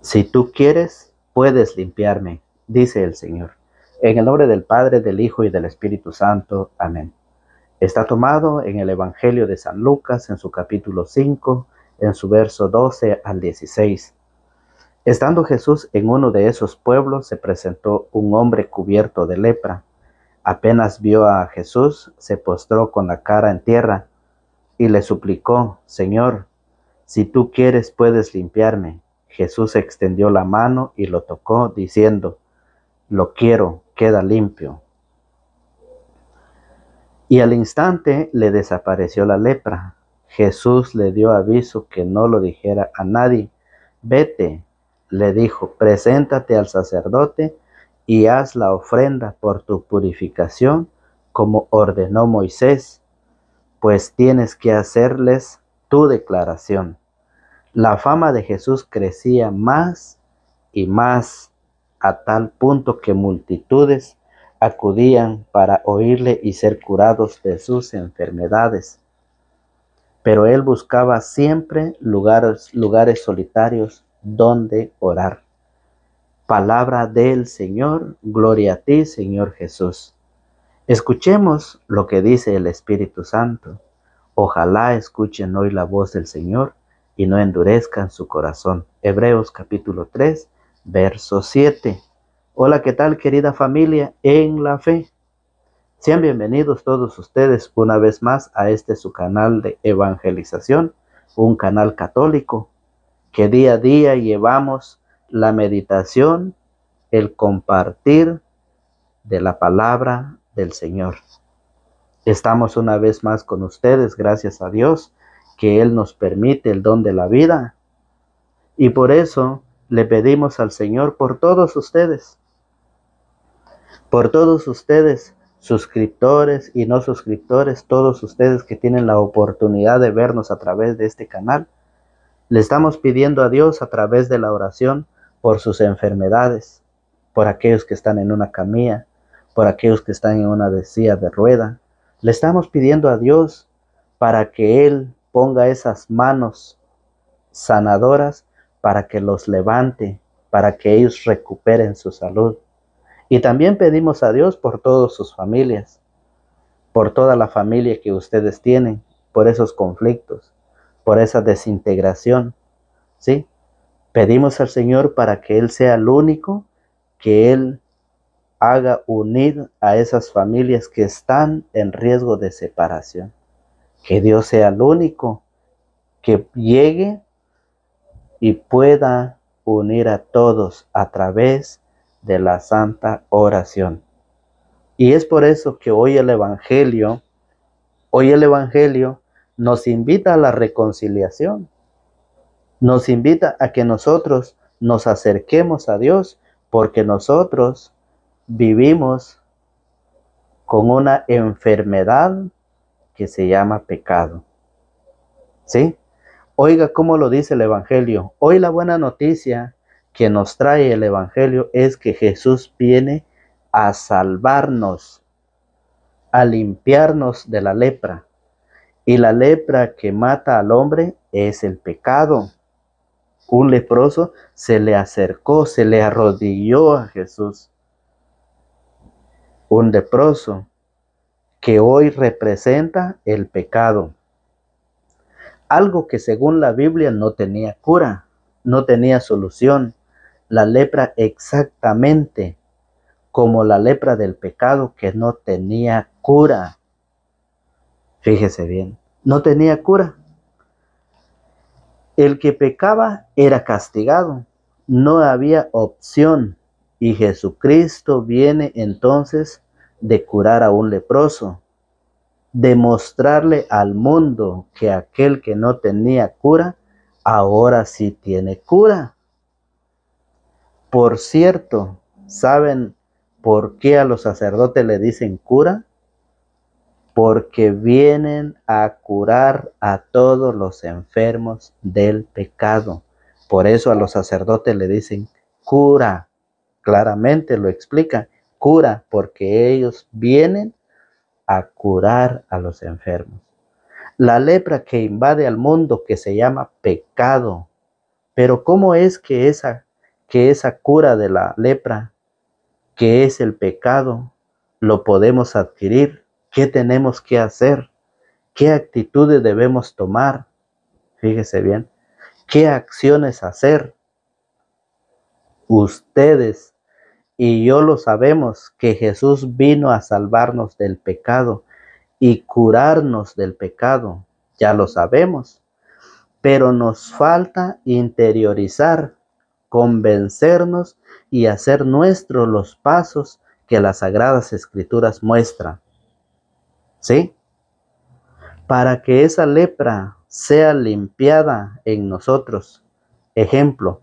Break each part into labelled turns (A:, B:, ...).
A: Si tú quieres, puedes limpiarme, dice el Señor. En el nombre del Padre, del Hijo y del Espíritu Santo. Amén. Está tomado en el Evangelio de San Lucas, en su capítulo 5, en su verso 12 al 16. Estando Jesús en uno de esos pueblos, se presentó un hombre cubierto de lepra. Apenas vio a Jesús, se postró con la cara en tierra y le suplicó: Señor, si tú quieres, puedes limpiarme. Jesús extendió la mano y lo tocó, diciendo: lo quiero, queda limpio. Y al instante le desapareció la lepra. Jesús le dio aviso que no lo dijera a nadie. Vete, le dijo, preséntate al sacerdote y haz la ofrenda por tu purificación, como ordenó Moisés, pues tienes que hacerles tu declaración. La fama de Jesús crecía más y más, a tal punto que multitudes acudían para oírle y ser curados de sus enfermedades. Pero él buscaba siempre lugares solitarios donde orar. Palabra del Señor, gloria a ti, Señor Jesús. Escuchemos lo que dice el Espíritu Santo. Ojalá escuchen hoy la voz del Señor y no endurezcan su corazón. Hebreos capítulo 3, verso 7. Hola, ¿qué tal, querida familia en la fe? Sean bienvenidos todos ustedes una vez más a su canal de evangelización, un canal católico que día a día llevamos la meditación, el compartir de la palabra del Señor. Estamos una vez más con ustedes, gracias a Dios, que Él nos permite el don de la vida. Y por eso le pedimos al Señor por todos ustedes, suscriptores y no suscriptores, todos ustedes que tienen la oportunidad de vernos a través de este canal. Le estamos pidiendo a Dios a través de la oración por sus enfermedades, por aquellos que están en una camilla, por aquellos que están en una silla de rueda. Le estamos pidiendo a Dios para que Él ponga esas manos sanadoras para que los levante, para que ellos recuperen su salud. Y también pedimos a Dios por todas sus familias, por toda la familia que ustedes tienen, por esos conflictos, por esa desintegración, ¿sí? Pedimos al Señor para que Él sea el único, que Él haga unir a esas familias que están en riesgo de separación. Que Dios sea el único que llegue y pueda unir a todos a través de la santa oración. Y es por eso que hoy el Evangelio nos invita a la reconciliación. Nos invita a que nosotros nos acerquemos a Dios, porque nosotros vivimos con una enfermedad que se llama pecado. ¿Sí? Oiga cómo lo dice el Evangelio. Hoy la buena noticia que nos trae el Evangelio es que Jesús viene a salvarnos, a limpiarnos de la lepra. Y la lepra que mata al hombre es el pecado. Un leproso se le acercó, se le arrodilló a Jesús. Un leproso que hoy representa el pecado. Algo que según la Biblia no tenía cura, no tenía solución. La lepra exactamente como la lepra del pecado que no tenía cura. Fíjese bien, no tenía cura. El que pecaba era castigado, no había opción. Y Jesucristo viene entonces de curar a un leproso, de mostrarle al mundo que aquel que no tenía cura, ahora sí tiene cura. Por cierto, ¿saben por qué a los sacerdotes le dicen cura? Porque vienen a curar a todos los enfermos del pecado. Por eso a los sacerdotes le dicen cura. Claramente lo explica, cura, porque ellos vienen a curar a los enfermos. La lepra que invade al mundo, que se llama pecado. Pero ¿cómo es que esa que esa cura de la lepra, que es el pecado, lo podemos adquirir. ¿Qué tenemos que hacer? ¿Qué actitudes debemos tomar? Fíjese bien, ¿qué acciones hacer? Ustedes y yo lo sabemos, que Jesús vino a salvarnos del pecado y curarnos del pecado. Ya lo sabemos, pero nos falta interiorizar, convencernos y hacer nuestros los pasos que las Sagradas Escrituras muestran. ¿Sí? Para que esa lepra sea limpiada en nosotros. Ejemplo,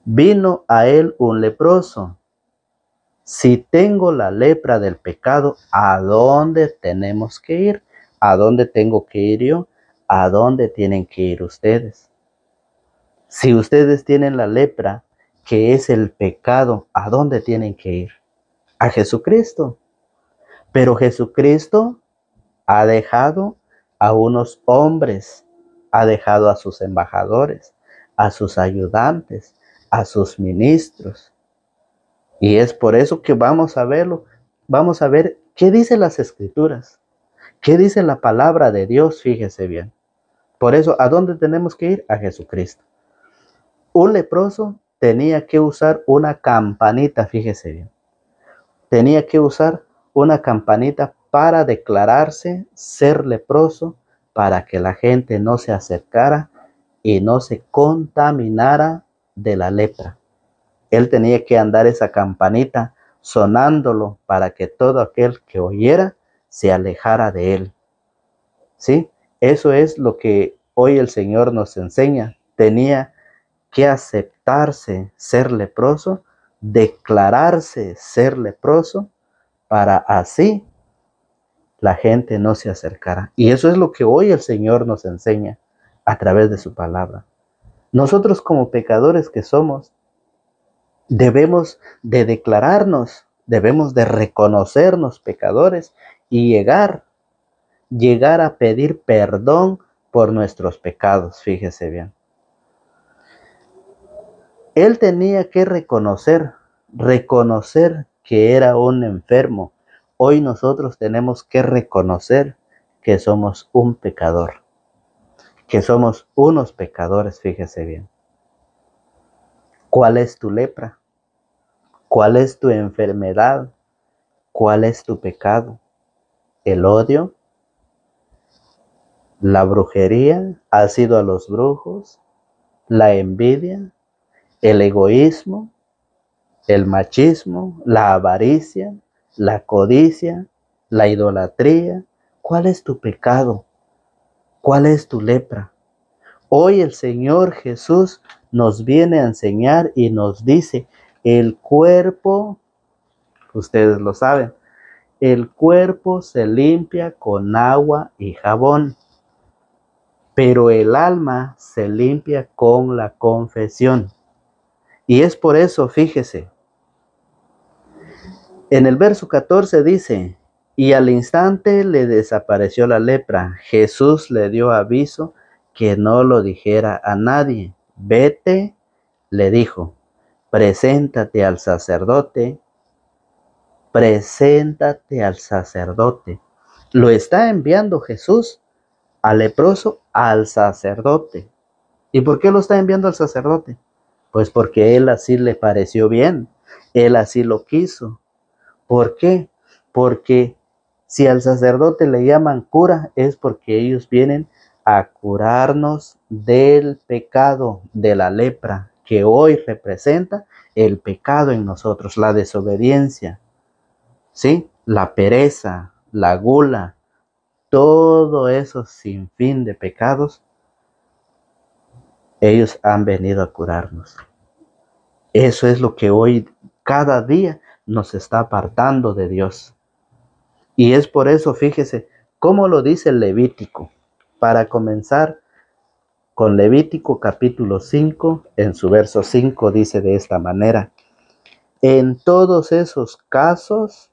A: vino a él un leproso. Si tengo la lepra del pecado, ¿a dónde tenemos que ir? ¿A dónde tengo que ir yo? ¿A dónde tienen que ir ustedes? Si ustedes tienen la lepra, que es el pecado, ¿a dónde tienen que ir? A Jesucristo. Pero Jesucristo ha dejado a unos hombres, ha dejado a sus embajadores, a sus ayudantes, a sus ministros. Y es por eso que vamos a verlo. Vamos a ver qué dicen las Escrituras, qué dice la palabra de Dios, fíjese bien. Por eso, ¿a dónde tenemos que ir? A Jesucristo. Un leproso tenía que usar una campanita, fíjese bien. Tenía que usar una campanita para declararse ser leproso, para que la gente no se acercara y no se contaminara de la lepra. Él tenía que andar esa campanita sonándolo para que todo aquel que oyera se alejara de él. ¿Sí? Eso es lo que hoy el Señor nos enseña. Tenía que aceptarse ser leproso, declararse ser leproso, para así la gente no se acercara. Y eso es lo que hoy el Señor nos enseña a través de su palabra. Nosotros como pecadores que somos, debemos de declararnos, debemos de reconocernos pecadores y llegar a pedir perdón por nuestros pecados, fíjese bien. Él tenía que reconocer que era un enfermo. Hoy nosotros tenemos que reconocer que somos un pecador, que somos unos pecadores, fíjese bien. ¿Cuál es tu lepra? ¿Cuál es tu enfermedad? ¿Cuál es tu pecado? ¿El odio? ¿La brujería? ¿Has ido a los brujos? ¿La envidia? ¿El egoísmo? ¿El machismo? ¿La avaricia? ¿La codicia? ¿La idolatría? ¿Cuál es tu pecado? ¿Cuál es tu lepra? Hoy el Señor Jesús nos viene a enseñar y nos dice, el cuerpo, ustedes lo saben, el cuerpo se limpia con agua y jabón, pero el alma se limpia con la confesión. Y es por eso, fíjese, en el verso 14 dice, y al instante le desapareció la lepra. Jesús le dio aviso que no lo dijera a nadie. Vete, le dijo, preséntate al sacerdote, preséntate al sacerdote. Lo está enviando Jesús al leproso, al sacerdote. ¿Y por qué lo está enviando al sacerdote? Pues porque él así le pareció bien, él así lo quiso. ¿Por qué? Porque si al sacerdote le llaman cura, es porque ellos vienen a curarnos del pecado, de la lepra, que hoy representa el pecado en nosotros, la desobediencia, ¿sí? La pereza, la gula, todo eso sinfín de pecados, ellos han venido a curarnos. Eso es lo que hoy, cada día, nos está apartando de Dios. Y es por eso, fíjese, cómo lo dice el Levítico. Para comenzar con Levítico capítulo 5, en su verso 5 dice de esta manera, en todos estos casos,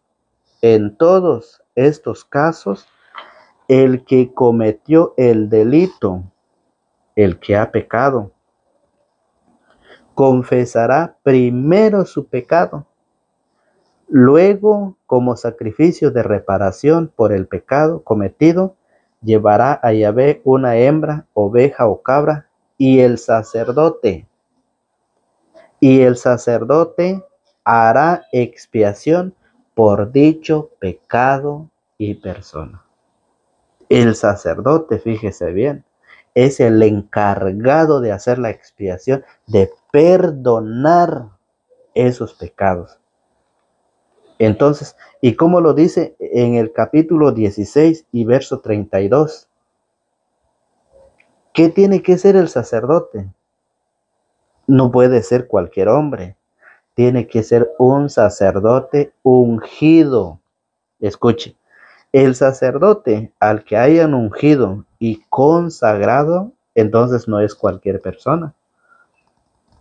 A: el que cometió el delito, el que ha pecado, confesará primero su pecado. Luego, como sacrificio de reparación por el pecado cometido, llevará a Yahvé una hembra, oveja o cabra, y el sacerdote hará expiación por dicho pecado y persona. El sacerdote, fíjese bien, es el encargado de hacer la expiación, de perdonar esos pecados. Entonces, ¿y cómo lo dice en el capítulo 16 y verso 32? ¿Qué tiene que ser el sacerdote? No puede ser cualquier hombre. Tiene que ser un sacerdote ungido. Escuche, el sacerdote al que hayan ungido y consagrado, entonces no es cualquier persona.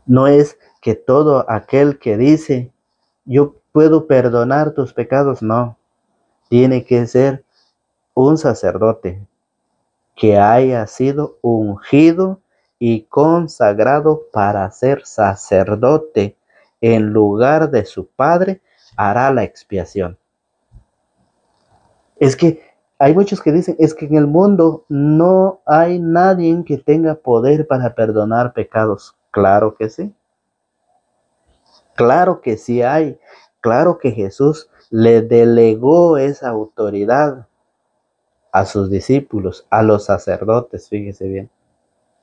A: No es que todo aquel que dice, yo puedo perdonar tus pecados, no. Tiene que ser un sacerdote que haya sido ungido y consagrado para ser sacerdote en lugar de su padre, hará la expiación. Es que hay muchos que dicen, es que en el mundo no hay nadie que tenga poder para perdonar pecados. Claro que sí. Claro que sí hay. Claro que Jesús le delegó esa autoridad a sus discípulos, a los sacerdotes, fíjese bien.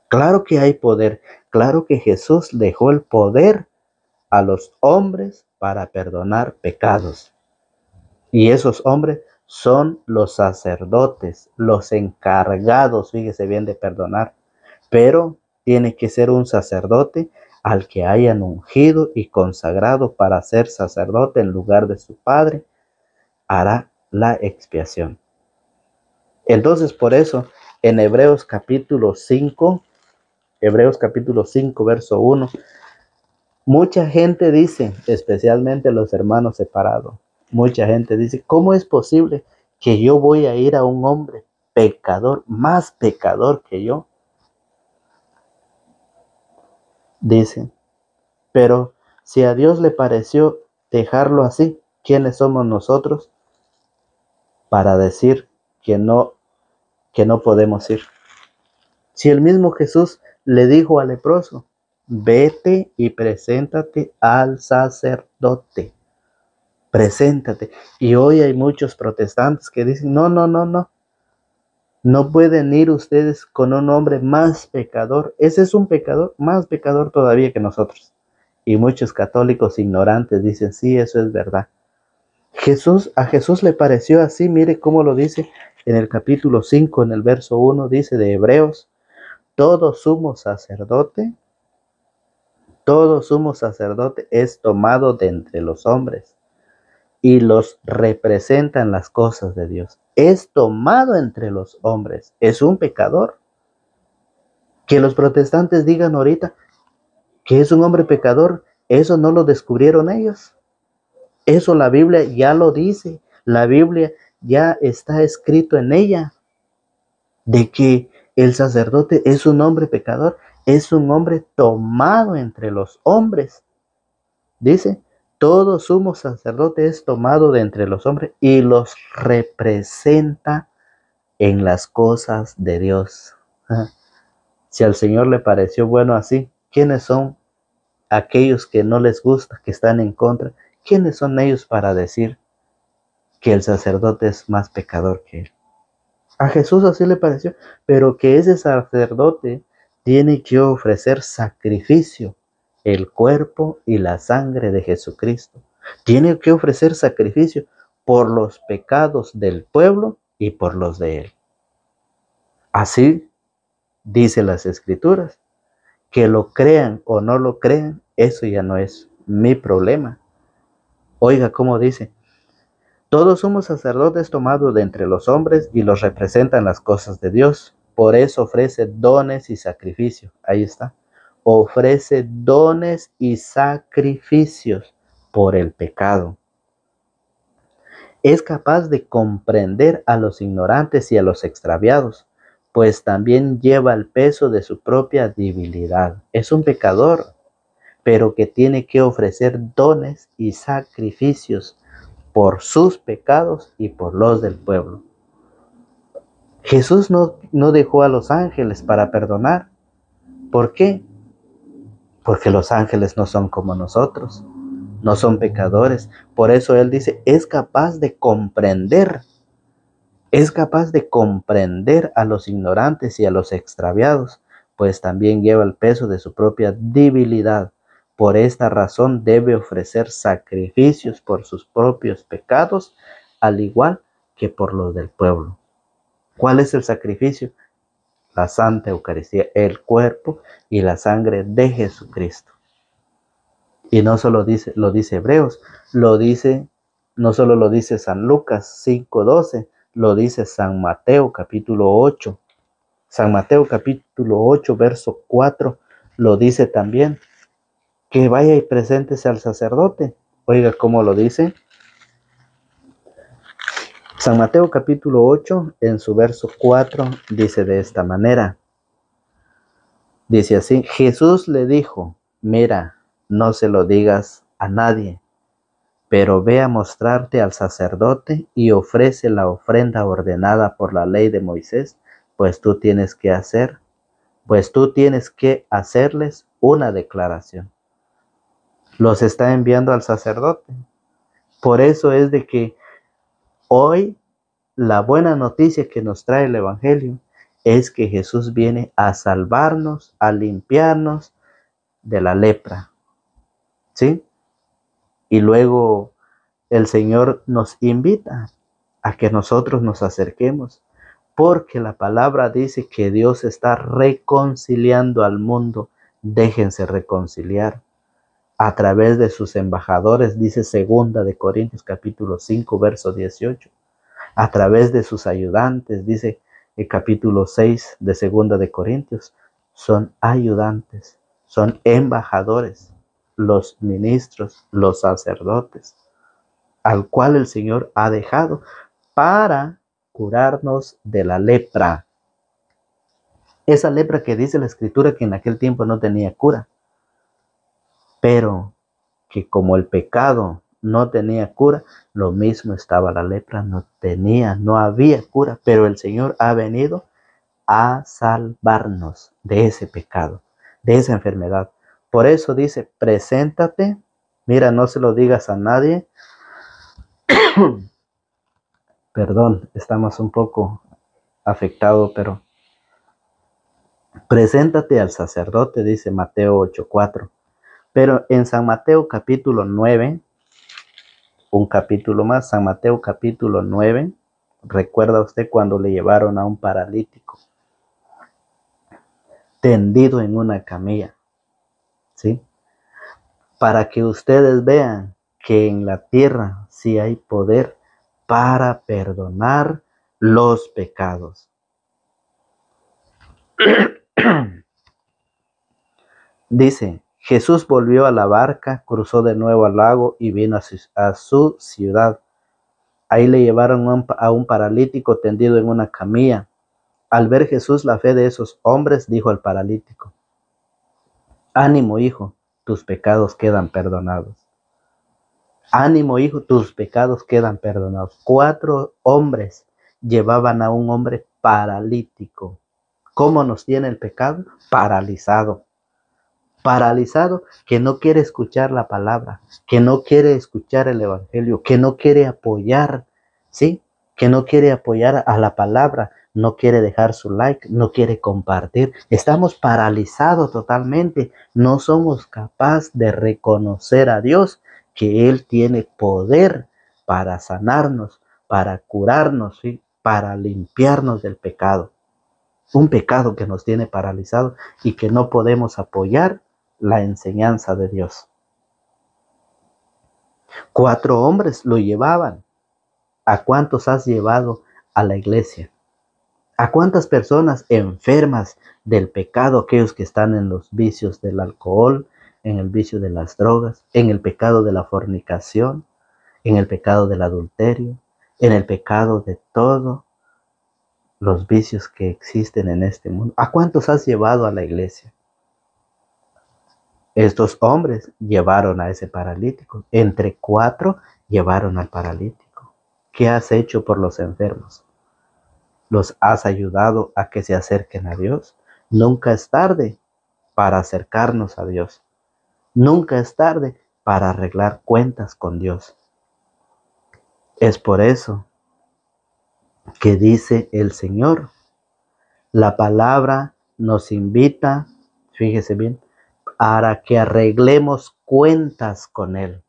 A: Claro que hay poder. Claro que Jesús dejó el poder a los hombres para perdonar pecados. Y esos hombres son los sacerdotes, los encargados, fíjese bien, de perdonar. Pero tiene que ser un sacerdote al que hayan ungido y consagrado para ser sacerdote en lugar de su padre, hará la expiación. Entonces, por eso, en Hebreos capítulo 5, verso 1, mucha gente dice, especialmente los hermanos separados, mucha gente dice, ¿cómo es posible que yo voy a ir a un hombre pecador, más pecador que yo? Dicen, pero si a Dios le pareció dejarlo así, ¿quiénes somos nosotros para decir que no podemos ir? Si el mismo Jesús le dijo al leproso, vete y preséntate al sacerdote. Preséntate. Y hoy hay muchos protestantes que dicen, no pueden ir ustedes con un hombre más pecador. Ese es un pecador, más pecador todavía que nosotros. Y muchos católicos ignorantes dicen, sí, eso es verdad. A Jesús le pareció así, mire cómo lo dice en el capítulo 5, en el verso 1, dice de Hebreos, todo sumo sacerdote es tomado de entre los hombres y los representa en las cosas de Dios. Es tomado entre los hombres, es un pecador. Que los protestantes digan ahorita que es un hombre pecador, eso no lo descubrieron ellos. Eso la Biblia ya lo dice, la Biblia ya está escrito en ella, de que el sacerdote es un hombre pecador, es un hombre tomado entre los hombres. Dice, todo sumo sacerdote es tomado de entre los hombres y los representa en las cosas de Dios. Si al Señor le pareció bueno así, ¿quiénes son aquellos que no les gusta, que están en contra? ¿Quiénes son ellos para decir que el sacerdote es más pecador que él? A Jesús así le pareció, pero que ese sacerdote tiene que ofrecer sacrificio, el cuerpo y la sangre de Jesucristo. Tiene que ofrecer sacrificio por los pecados del pueblo y por los de él. Así dice las Escrituras. Que lo crean o no lo crean, eso ya no es mi problema. Oiga cómo dice, todos somos sacerdotes tomados de entre los hombres y los representan las cosas de Dios. Por eso ofrece dones y sacrificios. Ahí está. Ofrece dones y sacrificios por el pecado. Es capaz de comprender a los ignorantes y a los extraviados, pues también lleva el peso de su propia debilidad. Es un pecador, pero que tiene que ofrecer dones y sacrificios por sus pecados y por los del pueblo. Jesús no dejó a los ángeles para perdonar. ¿Por qué? Porque los ángeles no son como nosotros, no son pecadores. Por eso Él dice, es capaz de comprender a los ignorantes y a los extraviados, pues también lleva el peso de su propia debilidad. Por esta razón debe ofrecer sacrificios por sus propios pecados, al igual que por los del pueblo. ¿Cuál es el sacrificio? La Santa Eucaristía, el cuerpo y la sangre de Jesucristo. Y no solo lo dice Hebreos, no solo lo dice San Lucas 5:12, lo dice San Mateo capítulo 8. San Mateo capítulo 8, verso 4, lo dice también, que vaya y preséntese al sacerdote. Oiga cómo lo dice. San Mateo capítulo 8, en su verso 4, dice de esta manera. Dice así, Jesús le dijo, mira, no se lo digas a nadie, pero ve a mostrarte al sacerdote y ofrece la ofrenda ordenada por la ley de Moisés, pues tú tienes que hacerles una declaración. Los está enviando al sacerdote. Por eso es de que hoy la buena noticia que nos trae el Evangelio es que Jesús viene a salvarnos, a limpiarnos de la lepra, ¿sí? Y luego el Señor nos invita a que nosotros nos acerquemos, porque la palabra dice que Dios está reconciliando al mundo. Déjense reconciliar a través de sus embajadores, dice 2 de Corintios capítulo 5, verso 18. A través de sus ayudantes, dice el capítulo 6 de 2 de Corintios, son ayudantes, son embajadores, los ministros, los sacerdotes, al cual el Señor ha dejado para curarnos de la lepra. Esa lepra que dice la Escritura que en aquel tiempo no tenía cura, pero que como el pecado no tenía cura, lo mismo estaba la lepra, no había cura, pero el Señor ha venido a salvarnos de ese pecado, de esa enfermedad. Por eso dice, preséntate, mira, no se lo digas a nadie. Perdón, estamos un poco afectados, pero preséntate al sacerdote, dice Mateo 8:4. Pero en San Mateo capítulo 9, un capítulo más, San Mateo capítulo 9, ¿recuerda usted cuando le llevaron a un paralítico tendido en una camilla? ¿Sí? Para que ustedes vean que en la tierra sí hay poder para perdonar los pecados. Dice, Jesús volvió a la barca, cruzó de nuevo al lago y vino a su ciudad. Ahí le llevaron a un paralítico tendido en una camilla. Al ver Jesús la fe de esos hombres, dijo al paralítico, ánimo, hijo, tus pecados quedan perdonados. Ánimo, hijo, tus pecados quedan perdonados. 4 hombres llevaban a un hombre paralítico. ¿Cómo nos tiene el pecado? Paralizado. Paralizado, que no quiere escuchar la palabra, que no quiere escuchar el evangelio, que no quiere apoyar, ¿sí? Que no quiere apoyar a la palabra, no quiere dejar su like, no quiere compartir. Estamos paralizados totalmente. No somos capaces de reconocer a Dios que Él tiene poder para sanarnos, para curarnos, ¿sí? Para limpiarnos del pecado. Un pecado que nos tiene paralizado y que no podemos apoyar la enseñanza de Dios. 4 hombres lo llevaban. ¿A cuántos has llevado a la iglesia? ¿A cuántas personas enfermas del pecado, aquellos que están en los vicios del alcohol, en el vicio de las drogas, en el pecado de la fornicación, en el pecado del adulterio, en el pecado de todos los vicios que existen en este mundo? ¿A cuántos has llevado a la iglesia? Estos hombres llevaron a ese paralítico. Entre 4 llevaron al paralítico. ¿Qué has hecho por los enfermos? ¿Los has ayudado a que se acerquen a Dios? Nunca es tarde para acercarnos a Dios. Nunca es tarde para arreglar cuentas con Dios. Es por eso que dice el Señor. La palabra nos invita, fíjese bien, para que arreglemos cuentas con Él.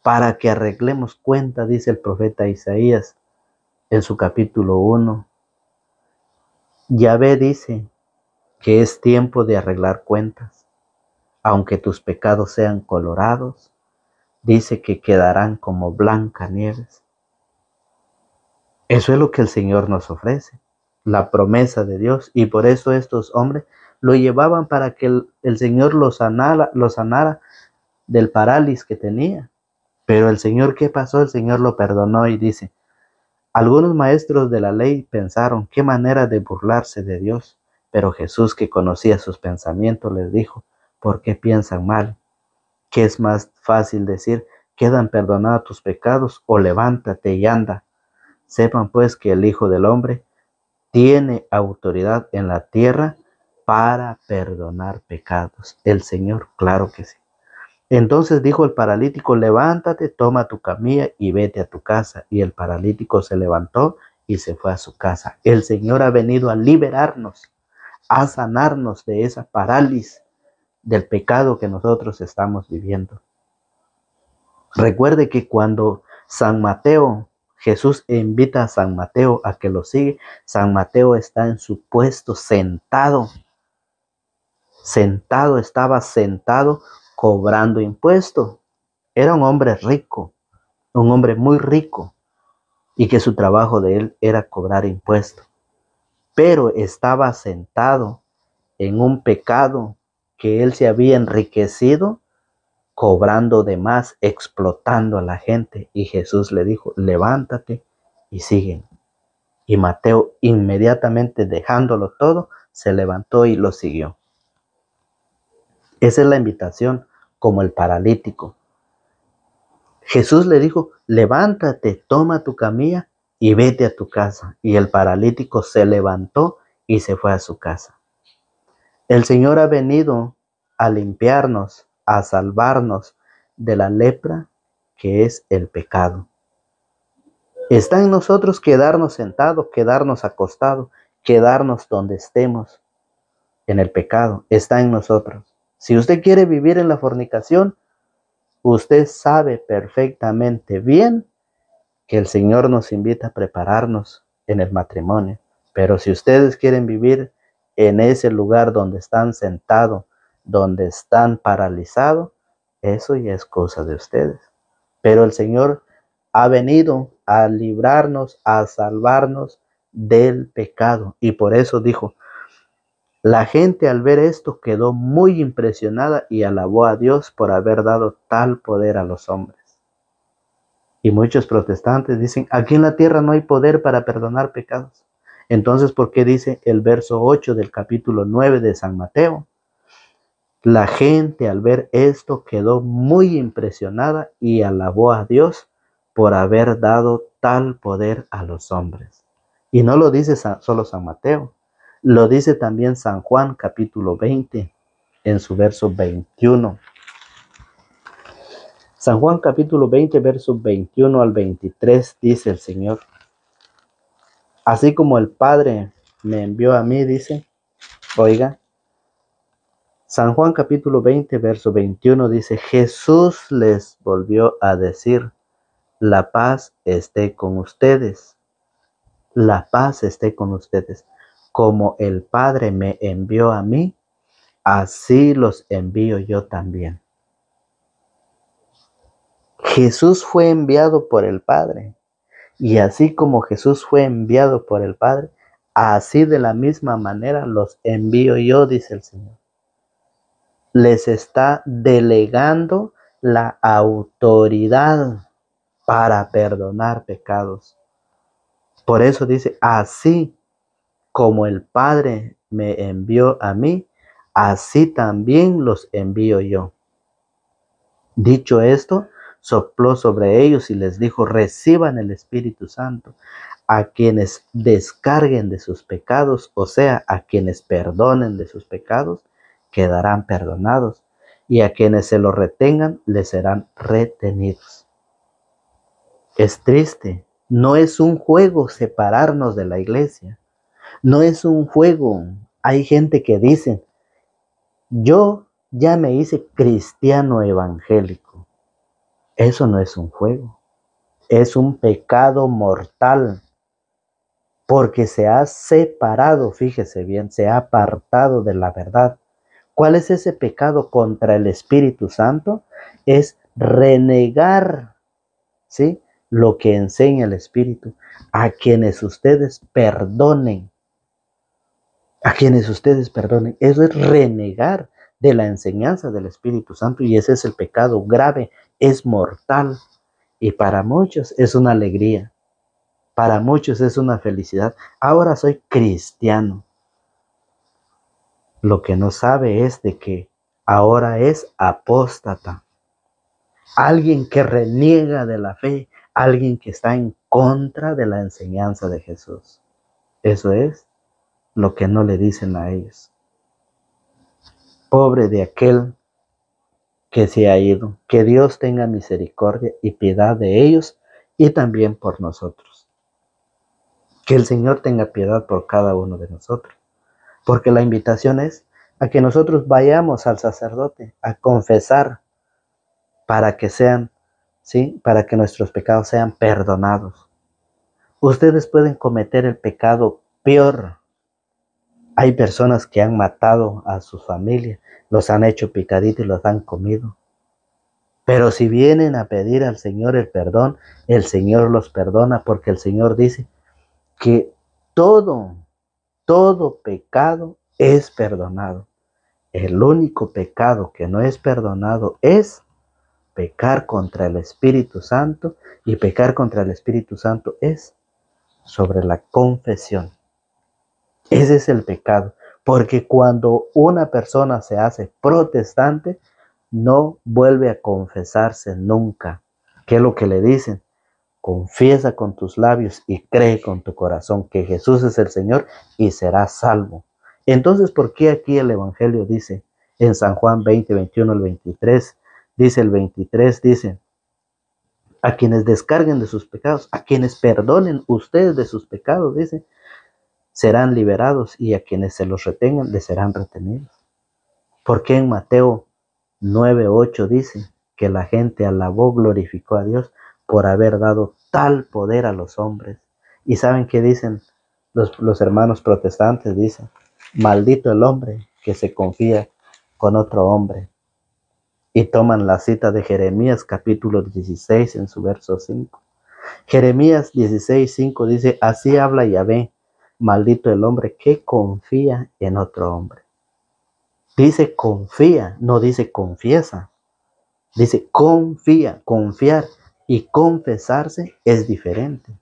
A: Para que arreglemos cuentas, dice el profeta Isaías en su capítulo 1. Yahvé dice que es tiempo de arreglar cuentas. Aunque tus pecados sean colorados, dice que quedarán como Blancanieves. Eso es lo que el Señor nos ofrece, la promesa de Dios. Y por eso estos hombres lo llevaban para que el Señor lo sanara del parálisis que tenía. Pero el Señor, ¿qué pasó? El Señor lo perdonó y dice, algunos maestros de la ley pensaron qué manera de burlarse de Dios. Pero Jesús, que conocía sus pensamientos, les dijo, ¿por qué piensan mal? ¿Qué es más fácil decir, quedan perdonados tus pecados, o levántate y anda? Sepan pues que el Hijo del Hombre tiene autoridad en la tierra para perdonar pecados. El Señor, claro que sí. Entonces dijo el paralítico, levántate, toma tu camilla y vete a tu casa. Y el paralítico se levantó y se fue a su casa. El Señor ha venido a liberarnos, a sanarnos de esa parálisis del pecado que nosotros estamos viviendo. Recuerde que cuando Jesús invita a San Mateo a que lo siga, San Mateo está en su puesto sentado, estaba sentado cobrando impuestos. Era un hombre rico, un hombre muy rico, y que su trabajo de él era cobrar impuestos. Pero estaba sentado en un pecado que él se había enriquecido cobrando de más, explotando a la gente. Y Jesús le dijo, levántate y sigue. Y Mateo, inmediatamente dejándolo todo, se levantó y lo siguió. Esa es la invitación, como el paralítico. Jesús le dijo, levántate, toma tu camilla y vete a tu casa. Y el paralítico se levantó y se fue a su casa. El Señor ha venido a limpiarnos, a salvarnos de la lepra que es el pecado. Está en nosotros quedarnos sentados, quedarnos acostados, quedarnos donde estemos en el pecado. Está en nosotros. Si usted quiere vivir en la fornicación, usted sabe perfectamente bien que el Señor nos invita a prepararnos en el matrimonio. Pero si ustedes quieren vivir en ese lugar donde están sentados, donde están paralizados, eso ya es cosa de ustedes. Pero el Señor ha venido a librarnos, a salvarnos del pecado. Y por eso dijo, la gente al ver esto quedó muy impresionada y alabó a Dios por haber dado tal poder a los hombres. Y muchos protestantes dicen, aquí en la tierra no hay poder para perdonar pecados. Entonces, ¿por qué dice el verso 8 del capítulo 9 de San Mateo? La gente al ver esto quedó muy impresionada y alabó a Dios por haber dado tal poder a los hombres. Y no lo dice solo San Mateo, lo dice también San Juan capítulo 20 en su verso 21. San Juan capítulo 20 versos 21 al 23 dice el Señor, así como el Padre me envió a mí, dice, oiga, San Juan capítulo 20 verso 21 dice, Jesús les volvió a decir, la paz esté con ustedes, la paz esté con ustedes, como el Padre me envió a mí, así los envío yo también. Jesús fue enviado por el Padre. Y así como Jesús fue enviado por el Padre, así de la misma manera los envío yo, dice el Señor. Les está delegando la autoridad para perdonar pecados. Por eso dice, así como el Padre me envió a mí, así también los envío yo. Dicho esto, sopló sobre ellos y les dijo: reciban el Espíritu Santo. A quienes descarguen de sus pecados, o sea, a quienes perdonen de sus pecados, quedarán perdonados, y a quienes se los retengan, les serán retenidos. Es triste, no es un juego separarnos de la iglesia, no es un juego. Hay gente que dice: yo ya me hice cristiano evangélico. Eso no es un juego, es un pecado mortal, porque se ha separado, fíjese bien, se ha apartado de la verdad. ¿Cuál es ese pecado contra el Espíritu Santo? Es renegar, ¿sí?, lo que enseña el Espíritu. A quienes ustedes perdonen, eso es renegar de la enseñanza del Espíritu Santo, y ese es el pecado grave, es mortal, y para muchos es una alegría, para muchos es una felicidad. Ahora soy cristiano. Lo que no sabe es de que ahora es apóstata, alguien que reniega de la fe, alguien que está en contra de la enseñanza de Jesús. Eso es lo que no le dicen a ellos. Pobre de aquel que se ha ido. Que Dios tenga misericordia y piedad de ellos y también por nosotros. Que el Señor tenga piedad por cada uno de nosotros. Porque la invitación es a que nosotros vayamos al sacerdote a confesar para que sean, ¿sí?, para que nuestros pecados sean perdonados. Ustedes pueden cometer el pecado peor. Hay personas que han matado a su familia, los han hecho picaditos y los han comido. Pero si vienen a pedir al Señor el perdón, el Señor los perdona, porque el Señor dice que todo pecado es perdonado. El único pecado que no es perdonado es pecar contra el Espíritu Santo, y pecar contra el Espíritu Santo es sobre la confesión. Ese es el pecado, porque cuando una persona se hace protestante, no vuelve a confesarse nunca. ¿Qué es lo que le dicen? Confiesa con tus labios y cree con tu corazón que Jesús es el Señor y serás salvo. Entonces, ¿por qué aquí el Evangelio dice en San Juan 20, 21 al 23? Dice el 23, dice: a quienes descarguen de sus pecados, a quienes perdonen ustedes de sus pecados, dice, serán liberados, y a quienes se los retengan, les serán retenidos. Porque en Mateo 9:8 dice que la gente alabó, glorificó a Dios por haber dado tal poder a los hombres. ¿Y saben qué dicen los hermanos protestantes? Dicen: maldito el hombre que se confía con otro hombre. Y toman la cita de Jeremías capítulo 16 en su verso 5. Jeremías 16:5 dice: así habla Yahvé, maldito el hombre que confía en otro hombre. Dice confía, no dice confiesa. Dice confía, confiar y confesarse es diferente.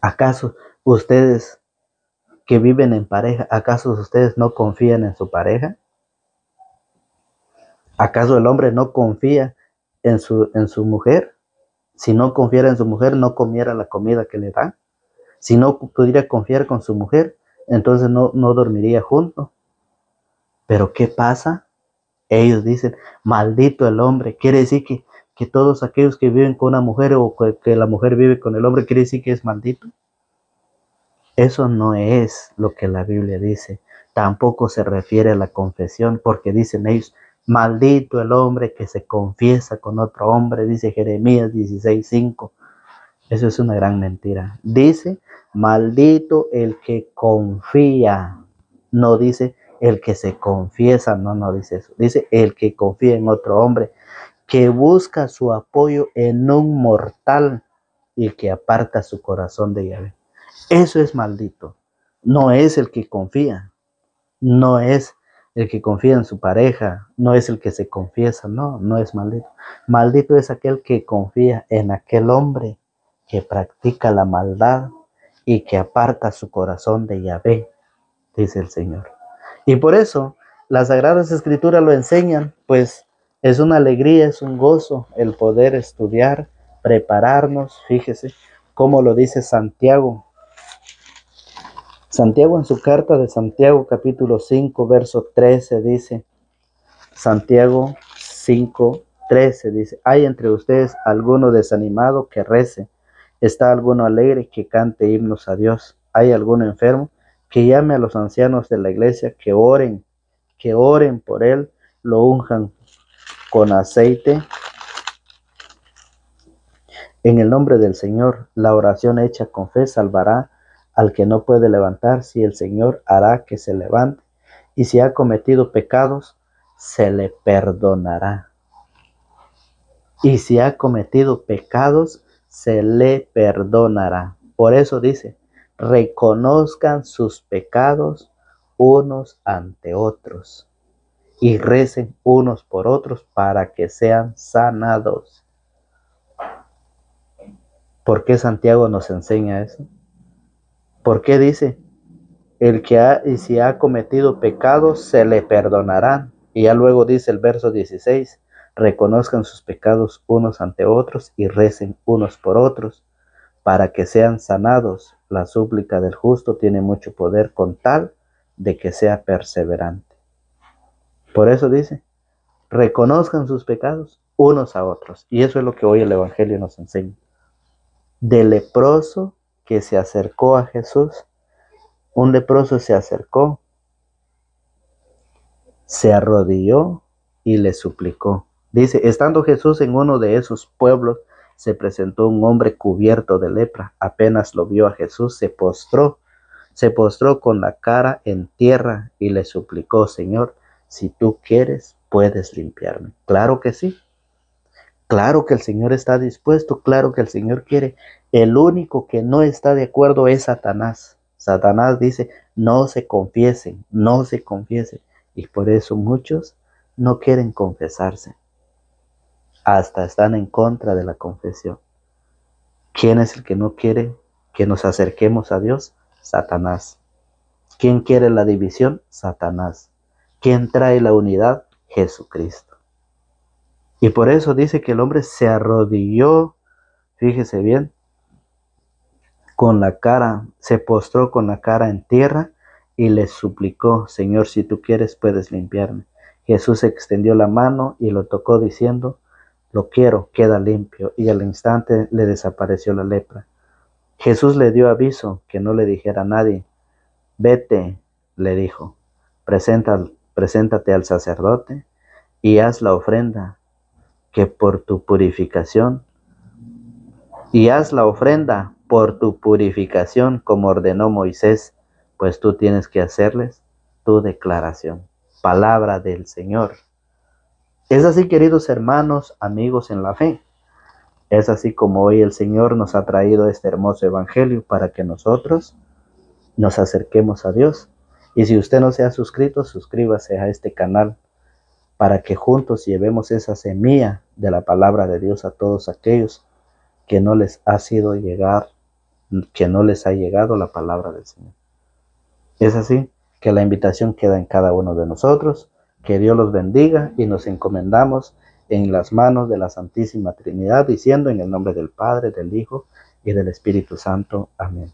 A: ¿Acaso ustedes que viven en pareja, acaso ustedes no confían en su pareja? ¿Acaso el hombre no confía en su mujer? Si no confiara en su mujer, no comiera la comida que le da. Si no pudiera confiar con su mujer, entonces no dormiría juntos. Pero ¿qué pasa? Ellos dicen: maldito el hombre. Quiere decir que todos aquellos que viven con una mujer, o que la mujer vive con el hombre, quiere decir que es maldito. Eso no es lo que la Biblia dice. Tampoco se refiere a la confesión, porque dicen ellos: maldito el hombre que se confiesa con otro hombre, dice Jeremías 16:5. Eso es una gran mentira. Dice: maldito el que confía. No dice el que se confiesa, no dice eso. Dice el que confía en otro hombre, que busca su apoyo en un mortal y que aparta su corazón de Yahvé. Eso es maldito. No es el que confía. No es el que confía en su pareja. No es el que se confiesa. No es maldito. Maldito es aquel que confía en aquel hombre que practica la maldad y que aparta su corazón de Yahvé, dice el Señor. Y por eso las Sagradas Escrituras lo enseñan, pues es una alegría, es un gozo el poder estudiar, prepararnos. Fíjese cómo lo dice Santiago. Santiago en su carta de Santiago capítulo 5 verso 13 dice, Santiago 5:13 dice, ¿hay entre ustedes alguno desanimado que rece? ¿Está alguno alegre que cante himnos a Dios? ¿Hay alguno enfermo que llame a los ancianos de la iglesia que oren por él, lo unjan con aceite en el nombre del Señor? La oración hecha con fe salvará al que no puede levantarse, y el Señor hará que se levante, y si ha cometido pecados, se le perdonará. Y si ha cometido pecados, se le perdonará. Por eso dice, reconozcan sus pecados unos ante otros y recen unos por otros para que sean sanados. ¿Por qué Santiago nos enseña eso? ¿Por qué dice, y si ha cometido pecados, se le perdonarán? Y ya luego dice el verso 16, reconozcan sus pecados unos ante otros y recen unos por otros para que sean sanados. La súplica del justo tiene mucho poder con tal de que sea perseverante. Por eso dice, reconozcan sus pecados unos a otros. Y eso es lo que hoy el Evangelio nos enseña. Del leproso que se acercó a Jesús, un leproso se acercó, se arrodilló y le suplicó. Dice, estando Jesús en uno de esos pueblos, se presentó un hombre cubierto de lepra. Apenas lo vio a Jesús, se postró con la cara en tierra y le suplicó, Señor, si tú quieres, puedes limpiarme. Claro que sí. Claro que el Señor está dispuesto, claro que el Señor quiere. El único que no está de acuerdo es Satanás. Satanás dice, no se confiesen, no se confiesen. Y por eso muchos no quieren confesarse. Hasta están en contra de la confesión. ¿Quién es el que no quiere que nos acerquemos a Dios? Satanás. ¿Quién quiere la división? Satanás. ¿Quién trae la unidad? Jesucristo. Y por eso dice que el hombre se arrodilló, fíjese bien, se postró con la cara en tierra y le suplicó, Señor, si tú quieres, puedes limpiarme. Jesús extendió la mano y lo tocó diciendo, lo quiero, queda limpio. Y al instante le desapareció la lepra. Jesús le dio aviso que no le dijera a nadie. Vete, le dijo, preséntate al sacerdote y haz la ofrenda por tu purificación, como ordenó Moisés, pues tú tienes que hacerles tu declaración. Palabra del Señor. Es así, queridos hermanos, amigos en la fe. Es así como hoy el Señor nos ha traído este hermoso evangelio para que nosotros nos acerquemos a Dios. Y si usted no se ha suscrito, suscríbase a este canal para que juntos llevemos esa semilla de la palabra de Dios a todos aquellos que no les ha llegado la palabra del Señor. Es así que la invitación queda en cada uno de nosotros. Que Dios los bendiga y nos encomendamos en las manos de la Santísima Trinidad, diciendo en el nombre del Padre, del Hijo y del Espíritu Santo. Amén.